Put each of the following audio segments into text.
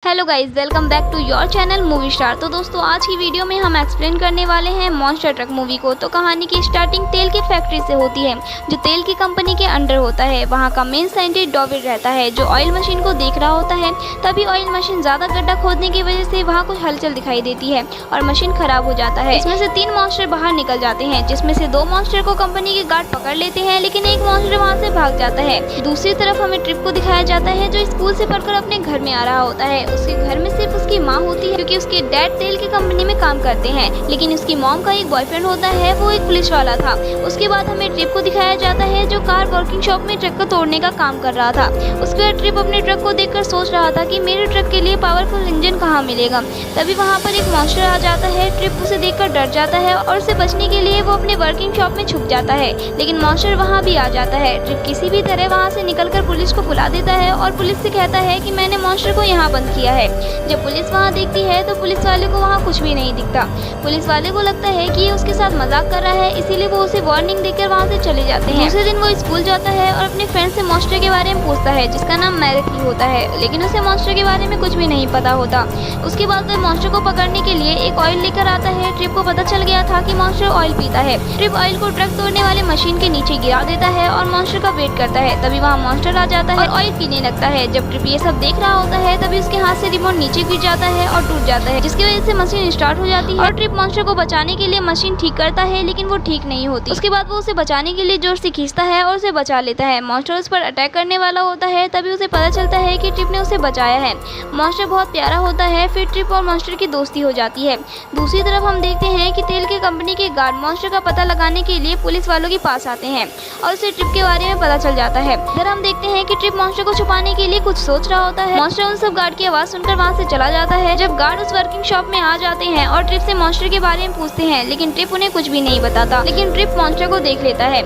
Hello guys, welcome back to your channel movie star. तो दोस्तों, आज की वीडियो में हम एक्सप्लेन करने वाले हैं मॉन्स्टर ट्रक मूवी को। तो कहानी की स्टार्टिंग तेल की फैक्ट्री से होती है, जो तेल की कंपनी के अंडर होता है। वहाँ का मेन साइंटिस्ट डॉविड रहता है, जो ऑयल मशीन को देख रहा होता है। तभी ऑयल मशीन ज़्यादा गड्ढा खोदने की वजह से वहाँ कुछ हलचल दिखाई देती है और मशीन खराब हो जाता है। इसमें से 3 मॉन्स्टर बाहर निकल जाते हैं, जिसमें से 2 मॉन्स्टर को कंपनी के गार्ड पकड़ लेते हैं, लेकिन एक मॉन्स्टर वहाँ से भाग जाता है। दूसरी तरफ हमें ट्रिप को दिखाया जाता है, जो स्कूल से पढ़कर अपने घर में आ रहा होता है। उसके घर में सिर्फ उसकी माँ होती है, क्योंकि उसके डैड तेल की कंपनी में काम करते हैं, लेकिन उसकी मॉम का एक बॉयफ्रेंड होता है, वो एक पुलिस वाला था। उसके बाद हमें ट्रिप को दिखाया जाता है, जो कार वर्किंग शॉप में ट्रक को तोड़ने का काम कर रहा था। उसके बाद ट्रिप अपने ट्रक को देखकर सोच रहा था कि मेरे ट्रक के लिए पावरफुल इंजन कहाँ मिलेगा। तभी वहाँ पर एक मॉन्स्टर आ जाता है। ट्रिप उसे देखकर डर जाता है और उसे बचने के लिए वो अपने वर्किंग शॉप में छुप जाता है, लेकिन मॉन्स्टर वहाँ भी आ जाता है। ट्रिप किसी भी तरह वहाँ से निकलकर पुलिस को बुला देता है और पुलिस से कहता है कि मैंने मॉन्स्टर को यहाँ बंद किया है। जब पुलिस वहाँ देखती है तो पुलिस वाले को वहाँ कुछ भी नहीं दिखता। पुलिस वाले को लगता है कि ये उसके साथ मजाक कर रहा है, इसीलिए वो उसे वार्निंग देकर वहाँ से चले जाते हैं। दूसरे दिन वो स्कूल जाता है और अपने फ्रेंड से मॉन्स्टर के बारे में पूछता है, जिसका नाम मैरेथी होता है, लेकिन उसे मॉन्स्टर के बारे में कुछ भी नहीं पता होता। उसके बाद वह मॉन्स्टर को पकड़ने के लिए एक ऑयल लेकर आता है। ट्रिप को पता चल गया था कि मॉन्स्टर ऑयल पीता है। ट्रिप ऑयल को ट्रक तोड़ने वाले मशीन के नीचे गिरा देता है और मॉन्स्टर का वेट करता है। तभी वहाँ मॉन्स्टर आ जाता है और ऑयल पीने लगता है। जब ट्रिप ये सब देख रहा होता है, तभी उसके हाथ से रिमोट नीचे गिर जाता है और टूट जाता है, जिसकी वजह से मशीन स्टार्ट हो जाती है और ट्रिप मॉन्स्टर को बचाने के लिए मशीन ठीक करता है, लेकिन वो ठीक नहीं होती। उसके बाद वो उसे बचाने के लिए जोर से खींचता है और उसे बचा लेता है। मॉन्स्टर उस पर अटैक करने वाला होता है, तभी उसे पता चलता है कि ट्रिप ने उसे बचाया है। मॉन्स्टर बहुत प्यारा होता है। फिर ट्रिप और मॉन्स्टर की दोस्ती हो जाती है। दूसरी तरफ हम देखते हैं कि तेल की कंपनी के गार्ड मॉन्स्टर का पता लगाने के लिए पुलिस वालों के पास आते हैं और उसे ट्रिप के बारे में पता चल जाता है। फिर हम देखते हैं कि ट्रिप मॉन्स्टर को छुपाने के लिए कुछ सोच रहा होता है। मॉन्स्टर उन सब गार्ड की आवाज सुनकर वहाँ से चला जाता है। जब गार्ड उस वर्किंग शॉप में आ जाते हैं और ट्रिप से मॉन्स्टर के बारे में पूछते हैं, लेकिन ट्रिप उन्हें कुछ भी नहीं बताता। लेकिन ट्रिप मॉन्स्टर को देख लेता है।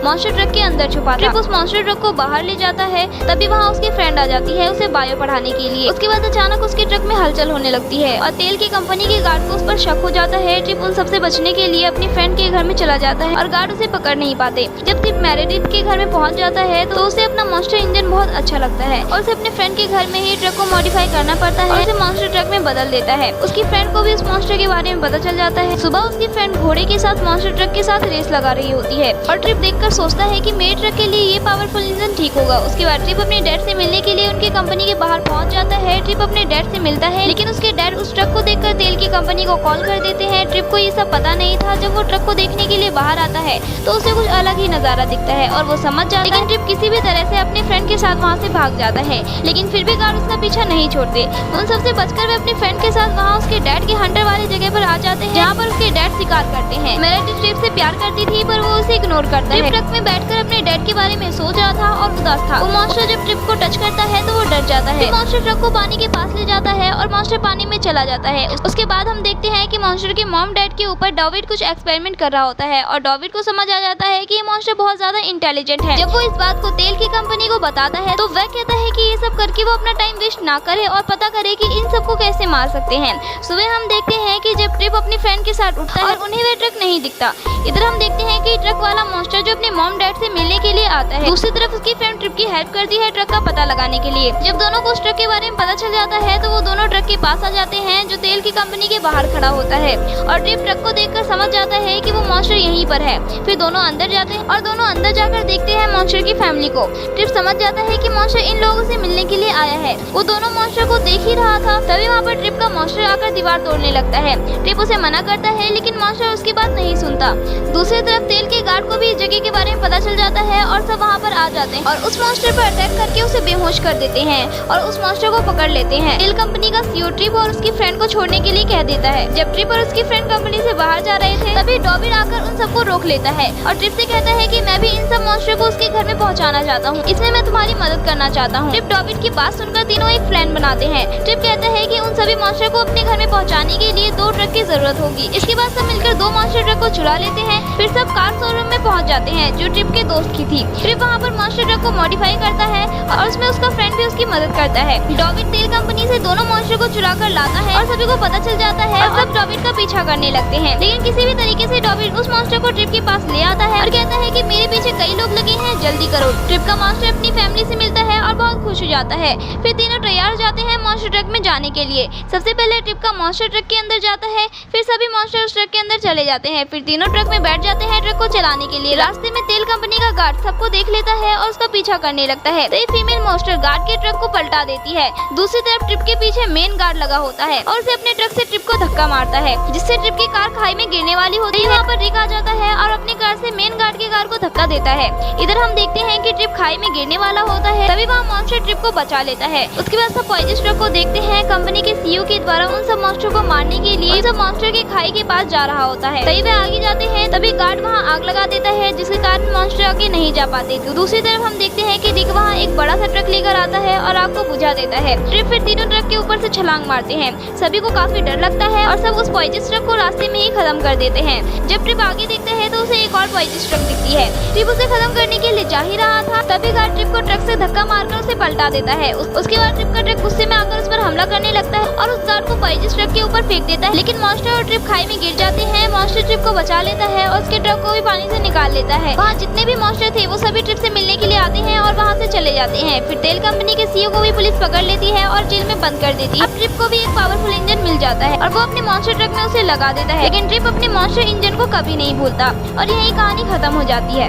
मॉन्स्टर ट्रक के अंदर छुपा था। ट्रिप उस मॉन्स्टर ट्रक को बाहर ले जाता है। तभी वहाँ उसकी फ्रेंड आ जाती है उसे बायो पढ़ाने के लिए। उसके बाद अचानक उसके ट्रक में हलचल होने लगती है और तेल की कंपनी के गार्ड को उस पर शक हो जाता है। ट्रिप उन सबसे बचने के लिए अपनी फ्रेंड के घर में चला जाता है और गार्ड उसे पकड़ नहीं पाते। जब ट्रिप मैरिडिथ के घर में पहुंच जाता है, तो उसे अपना मॉन्स्टर इंजन बहुत अच्छा लगता है और उसे अपने फ्रेंड के घर में ही ट्रक को मॉडिफाई करना पड़ता है और उसे मॉन्स्टर ट्रक में बदल देता है। उसकी फ्रेंड को भी उस मॉन्स्टर के बारे में पता चल जाता है। सुबह उसकी फ्रेंड घोड़े के साथ मॉन्स्टर ट्रक के साथ रेस लगा रही होती है और ट्रिप देखकर सोचता है कि मेरे ट्रक के लिए ये पावरफुल इंजन ठीक होगा। उसके बाद ट्रिप अपने डैड से मिलने के लिए उनकी कंपनी के बाहर पहुंच जाता है। ट्रिप अपने डैड से मिलता है, लेकिन उसके डैड उस ट्रक को देखकर तेल की कंपनी को कॉल कर देते हैं। ट्रिप को ये सब पता नहीं था। जब वो ट्रक को देखने के लिए बाहर आता है, तो उसे कुछ अलग ही नजारा दिखता है और वो समझ जाता है। लेकिन ट्रिप किसी भी तरह से अपने फ्रेंड के साथ वहाँ से भाग जाता है, लेकिन फिर भी गार्ड उसका पीछा नहीं छोड़ते। उन सबसे बचकर वे अपने फ्रेंड के साथ वहाँ उसके डैड के हंटर वाली जगह पर आ जाते हैं, जहाँ पर उसके डैड शिकार करते हैं। मैरिडिथ ट्रिप से प्यार करती थी, पर वो उसे इग्नोर करता है। ट्रक में बैठकर अपने डैड के बारे में सोच रहा था और उदास था। वो मॉन्स्टर जब ट्रिप को टच करता है तो वो डर जाता है। मॉन्स्टर ट्रक को पानी के पास ले जाता है और मॉन्स्टर पानी में चला जाता है। उसके बाद हम देखते हैं कि मॉन्स्टर के मॉम डैड के ऊपर डॉविड कुछ एक्सपेरिमेंट कर रहा होता है और डॉविड को समझ आ जाता है कि ये मॉन्स्टर बहुत ज्यादा इंटेलिजेंट है। जब वो इस बात को तेल की कंपनी को बताता है, तो वह कहता है कि ये सब करके वो अपना टाइम वेस्ट ना करे और पता करे कि इन सबको कैसे मार सकते हैं। सुबह हम देखते हैं कि जब ट्रिप अपनी फ्रेंड के साथ उठता है और उन्हें वह ट्रक नहीं दिखता। इधर हम देखते हैं कि ट्रक वाला मॉन्स्टर जो अपने मॉम डैड से मिलने के लिए आता है। दूसरी तरफ उसकी फ्रेंड ट्रिप की हेल्प करती है ट्रक का पता लगाने के लिए। जब दोनों को उस ट्रक के बारे में पता चल जाता है, तो वो दोनों ट्रक के पास आ जाते हैं, जो तेल की कंपनी के बाहर खड़ा होता है और ट्रिप ट्रक को देखकर समझ जाता है कि वो मॉन्स्टर यहीं पर है। फिर दोनों अंदर जाते हैं और दोनों अंदर जाकर देखते हैं मॉन्स्टर की फैमिली को। ट्रिप समझ जाता है कि मॉन्स्टर इन लोगों से मिलने के लिए आया है। वो दोनों मॉन्स्टर को देख ही रहा था। तभी वहाँ पर ट्रिप का मॉन्स्टर आकर दीवार तोड़ने लगता है। ट्रिप उसे मना करता है, लेकिन मॉन्स्टर उसकी बात नहीं सुनता। दूसरी तरफ तेल के गार्ड को भी जगह के बारे में पता चल जाता है और सब वहाँ पर आ जाते हैं और उस मॉन्स्टर पर अटैक करके उसे बेहोश कर देते हैं और उस मॉन्स्टर को पकड़ लेते हैं। तेल कंपनी का सीईओ ट्रिप और उसकी फ्रेंड को छोड़ने के लिए कह देता है। जब ट्रिप और उसकी फ्रेंड कंपनी से बाहर जा रहे थे, तभी डॉविड आकर उन सबको रोक लेता है और ट्रिप से कहता है कि मैं भी इन सब मॉन्स्टर को उसके घर में पहुंचाना चाहता हूँ, इसमें मैं तुम्हारी मदद करना चाहता हूँ। ट्रिप डॉविड की बात सुनकर तीनों एक प्लान बनाते हैं। ट्रिप कहता है कि उन सभी मॉन्स्टर को अपने घर में पहुंचाने के लिए 2 ट्रक की जरूरत होगी। इसके बाद सब मिलकर 2 मॉन्स्टर ट्रक को चुरा लेते हैं। फिर सब कार शोरूम में पहुंच जाते हैं, जो ट्रिप के दोस्त की थी। ट्रिप वहाँ पर मॉन्स्टर ट्रक को मॉडिफाई करता है और उसमें उसका फ्रेंड भी उसकी मदद करता है। डॉविड तेल कंपनी से दोनों मॉन्स्टर को चुरा कर लाता है और सभी को पता चल जाता है और सब डॉबिट का पीछा करने लगते हैं। लेकिन किसी भी तरीके से डॉबिट उस मॉन्स्टर को ट्रिप के पास ले आता है और कहता है कि मेरे पीछे कई लोग लगे हैं, जल्दी करो। ट्रिप का मॉन्स्टर अपनी फैमिली से मिलता है और बहुत खुश हो जाता है। फिर तीनों तैयार हो जाते हैं मॉन्स्टर ट्रक में जाने के लिए। सबसे पहले ट्रिप का मॉन्स्टर ट्रक के अंदर जाता है, फिर सभी मॉन्स्टर उस ट्रक के अंदर चले जाते हैं। फिर तीनों ट्रक में बैठ जाते हैं ट्रक को चलाने के लिए। रास्ते में तेल कंपनी का गार्ड सबको देख लेता है और उसका पीछा करने लगता है। तो ये फीमेल मॉन्स्टर गार्ड के ट्रक को पलटा देती है। दूसरी तरफ ट्रिप के पीछे मेन गार्ड लगा होता है और उसे अपने ट्रक से ट्रिप को धक्का मारता है, जिससे ट्रिप की कार खाई में गिरने वाली होती है। वहाँ पर रिक आ जाता है और अपनी कार से मेन गार्ड की कार को धक्का देता है। इधर हम देखते हैं कि ट्रिप खाई में गिरने वाला होता है, तभी वहाँ मॉन्स्टर ट्रिप को बचा लेता है। उसके बाद सब पॉइजनस ट्रक को देखते हैं कंपनी के सीईओ के द्वारा उन सब मॉन्स्टर को मारने के लिए उन सब मॉन्स्टर के खाई के पास जा रहा होता है। तभी वे आगे जाते हैं, तभी गार्ड वहाँ आग लगा देता है, जिसके कारण मॉन्स्टर आगे नहीं जा पाते। तो दूसरी तरफ हम देखते हैं कि रिक वहाँ एक बड़ा सा ट्रक लेकर आता है और आग को बुझा देता है। ट्रिप फिर तीनों ट्रक के ऊपर से छलांग मारते हैं। सभी को काफी डर लगता है और सब उस पॉइजनस ट्रक को रास्ते में ही खत्म कर देते हैं। जब ट्रिप आगे देखता है तो उसे एक और पॉइजनस ट्रक दिखती है। ट्रिप उसे खत्म करने के लिए जा ही रहा था, तभी गार्ड ट्रिप को ट्रक से धक्का मारकर उसे पलटा देता है। उसके बाद ट्रिप का ट्रक गुस्से में आकर उस पर हमला करने लगता है और उस गार्ड को पॉइजनस ट्रक के ऊपर फेंक देता है। लेकिन मॉन्स्टर और ट्रिप खाई में गिर जाते हैं। मॉन्स्टर ट्रिप को बचा लेता है और उसके ट्रक को भी पानी से निकाल लेता है। वहाँ जितने भी मॉन्स्टर थे वो सभी ट्रिप से मिलने के लिए आते हैं और वहाँ से चले जाते हैं। फिर तेल कंपनी के सीईओ को भी पुलिस पकड़ लेती है और जेल में बंद कर देती है। अब ट्रिप को भी एक पावरफुल इंजन मिल जाता है और वो अपने मॉन्स्टर ट्रक में उसे लगा देता है। लेकिन ट्रिप अपने मॉन्स्टर इंजन को कभी नहीं भूलता और यही कहानी खत्म हो जाती है।